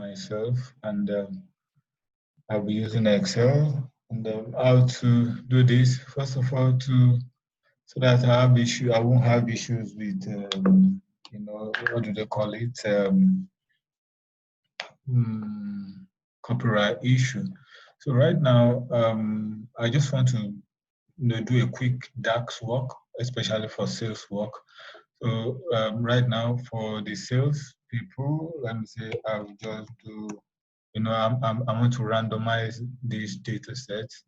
myself, and I'll be using Excel. And how to do this? First of all, so that I won't have issues with what do they call it? Copyright issue. So right now, I just want to do a quick DAX work, especially for sales work. So right now for the sales people, let me say I'll just do, I want to randomize these data sets.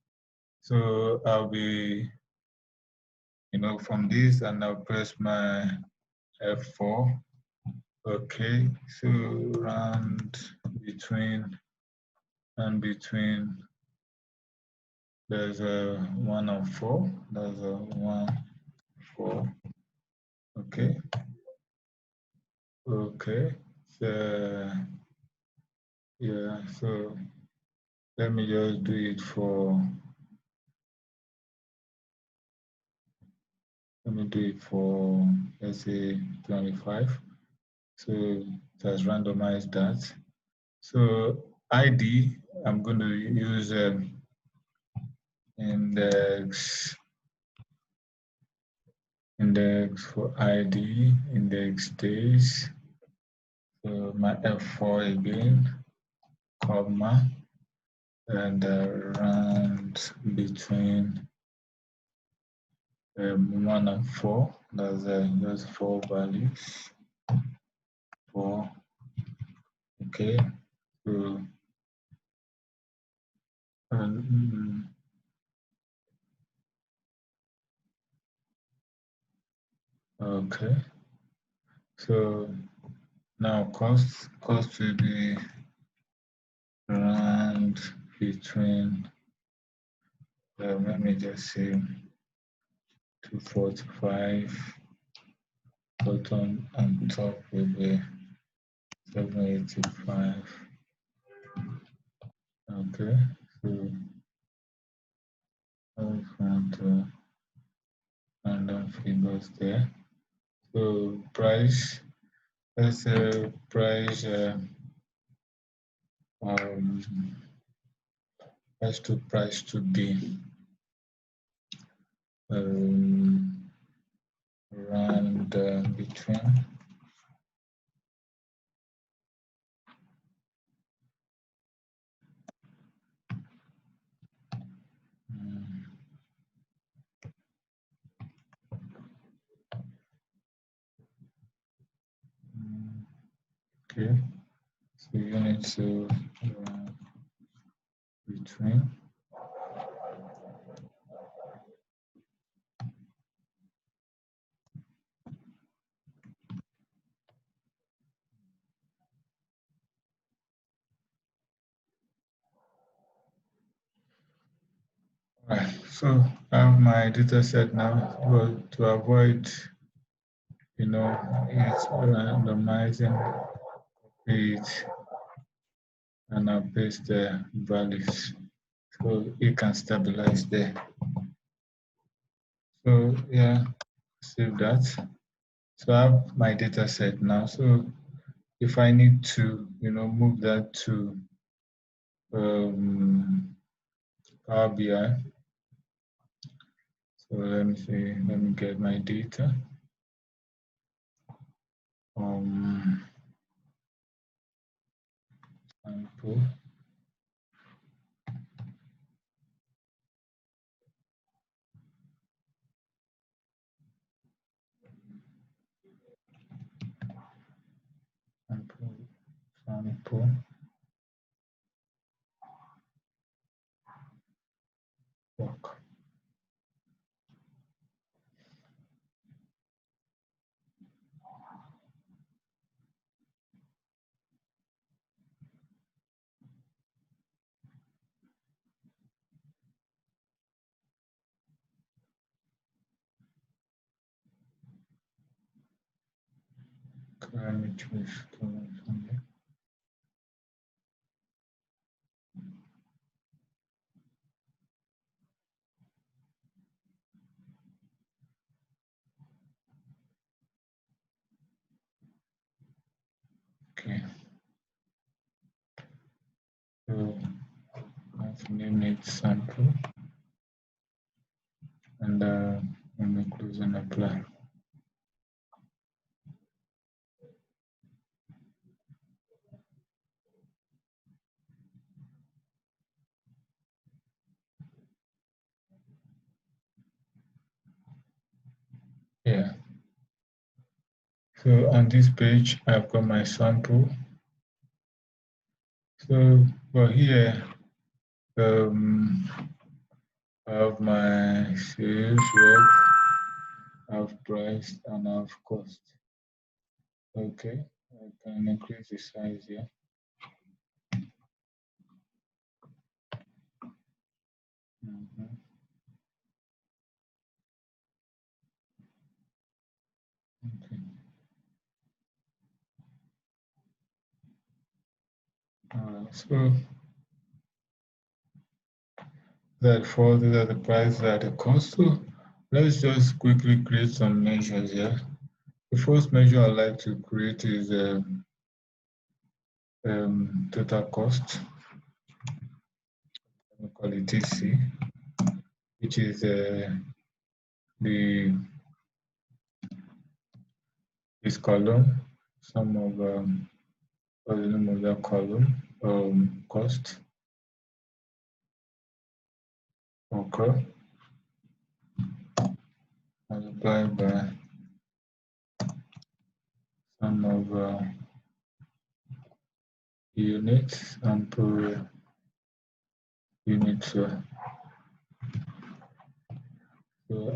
So I'll be, from this, and I'll press my F4. Okay, so between, there's a 1 and 4, there's a 1, 4, okay, so yeah, so let me just do it for, let's say 25. So it has randomized that. So ID, I'm going to use index for ID, index days. So my F4 again, comma, and round between 1 and 4. That's just 4 values. 4. Okay. So okay. So now cost will be around between, let me just say 245. Bottom and top will be 785. Okay, so I want to random figures there. So price, let's say price price to be around between okay, so units to between. Right, so I have my data set now, but to avoid, it's randomizing it, and I'll paste the values so it can stabilize there. So yeah, save that. So I have my data set now. So if I need to, move that to Power BI. So let me see, let me get my data. Sample. Sample. Work. Let me choose something. Okay. name it sample, and let me close and apply. Yeah. So on this page, I've got my sample. So, well, here I have my sales work, I have price, and I have cost. Okay, I can increase the size here. Mm-hmm. Okay. All right. So that for these are the price, that the cost. So let's just quickly create some measures here. The first measure I'd like to create is total cost. We call it TC, which is the this column, sum of or the name of that column, cost. Okay, multiplied by sum of units and per unit. So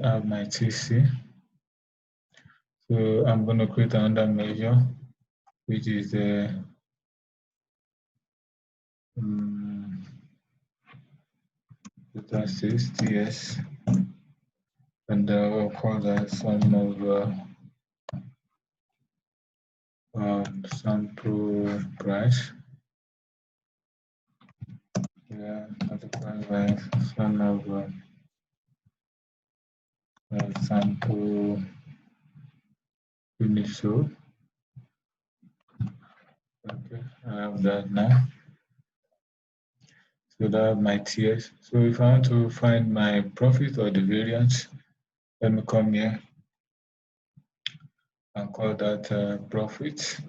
I have my TC. So I'm going to create another measure, which is total sales TS, and I'll call that sum of sample price. Yeah, multiplied by sum of sample unit sold. Okay, I have that now. So that my TS. So if I want to find my profit or the variance, let me come here and call that profit,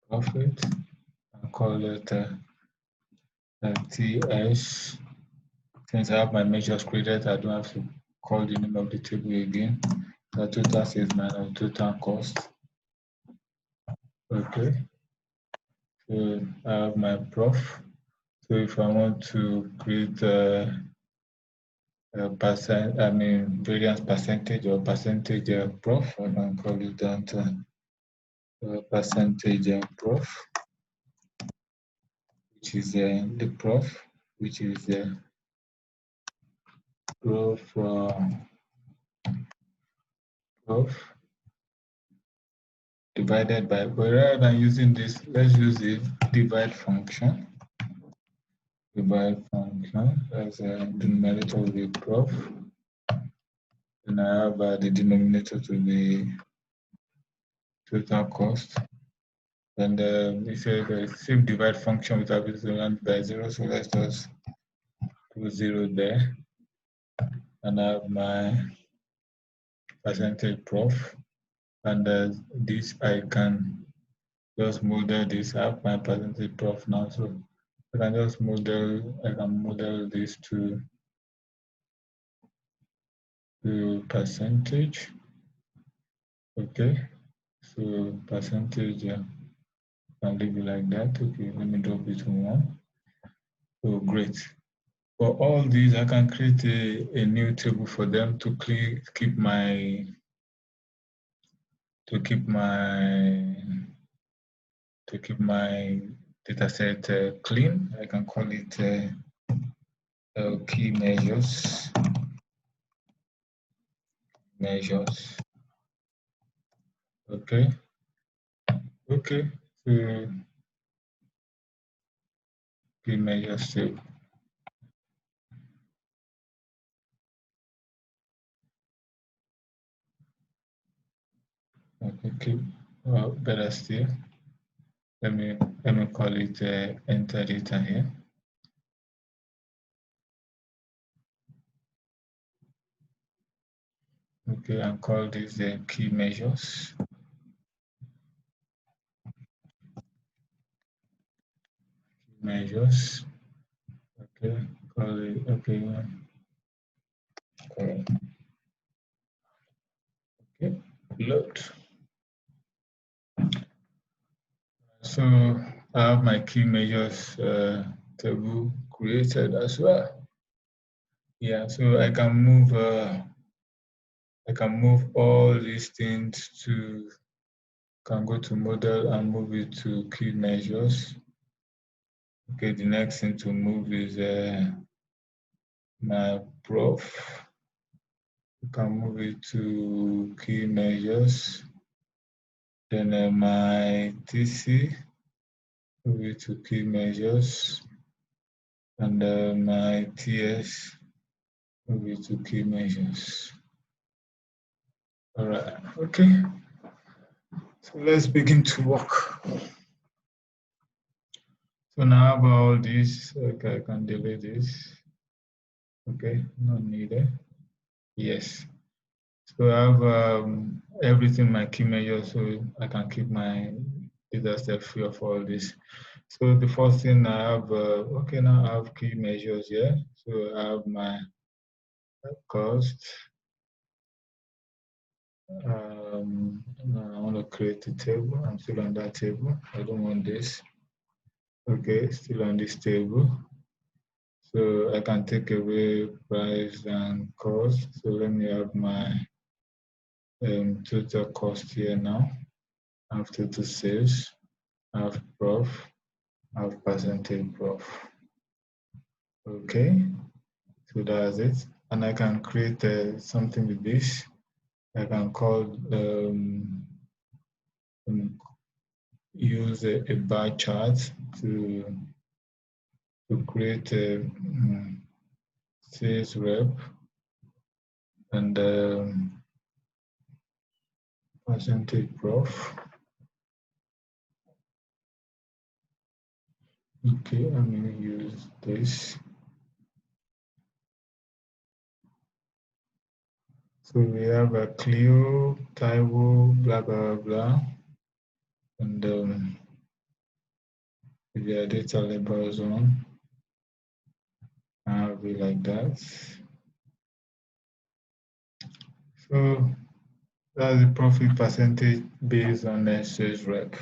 and call it TS. Since I have my measures created, I don't have to call the name of the table again. The total sales minus total cost. Okay. So I have my prof. So if I want to create a variance percentage or percentage prof, I can call it that percentage prof, which is the prof, which is prof prof divided by, but rather than using this, let's use the divide function. Divide function as a denominator will be prof. Then I have the denominator to be total cost. And it's a same divide function with ability to run by 0, so let's just put 0 there. And I have my percentage prof. And this I can just model this. I have my percentage prof now, so I can just model this to percentage. Okay, so percentage can leave it like that. Okay, let me drop it to 1. So great. For all these, I can create a new table for them to keep my data set clean. I can call it key measures. Okay. Okay. So key measures table. Okay. Keep better still. let me call it enter data here. Okay, and call this the key measures. Measures. Okay, call it okay. Okay. Okay, load. So I have my key measures table created as well. Yeah, so I can move all these things to, can go to model and move it to key measures. Okay, the next thing to move is my prof. You can move it to key measures. Then my TC, move it to key measures. And my TS, move it to key measures. All right, okay. So let's begin to work. So now about all this, okay, I can delete this. Okay, not needed. Yes. So I have everything my key measures, so I can keep my data set free of all this. So the first thing I have, okay, now I have key measures here. So I have my cost. I want to create a table. I'm still on that table. I don't want this. Okay, still on this table. So I can take away price and cost. So let me have my total cost here now. I have total sales. I have prof. I have percentage prof. Okay, so that's it. And I can create something with this. I can call use a bar chart to create a sales rep and percentage prof. Okay, I'm going to use this. So we have a Clio, Taiwo, blah, blah, blah. And the data label zone. I'll be like that. So that's the profit percentage based on the sales rep.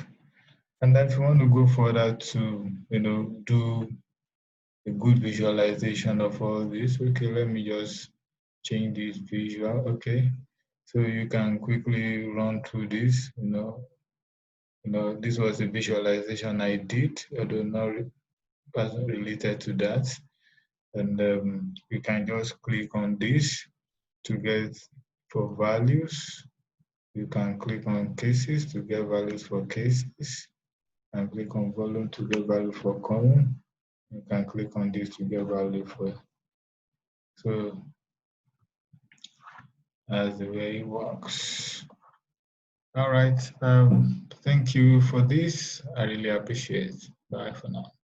And if you want to go further to, do a good visualization of all this, okay, let me just change this visual. Okay, so you can quickly run through this. This was a visualization I did, although not related to that. And you can just click on this to get for values. You can click on cases to get values for cases, and click on volume to get value for column. You can click on this to get value for. So that's the way it works. All right. Thank you for this. I really appreciate it. Bye for now.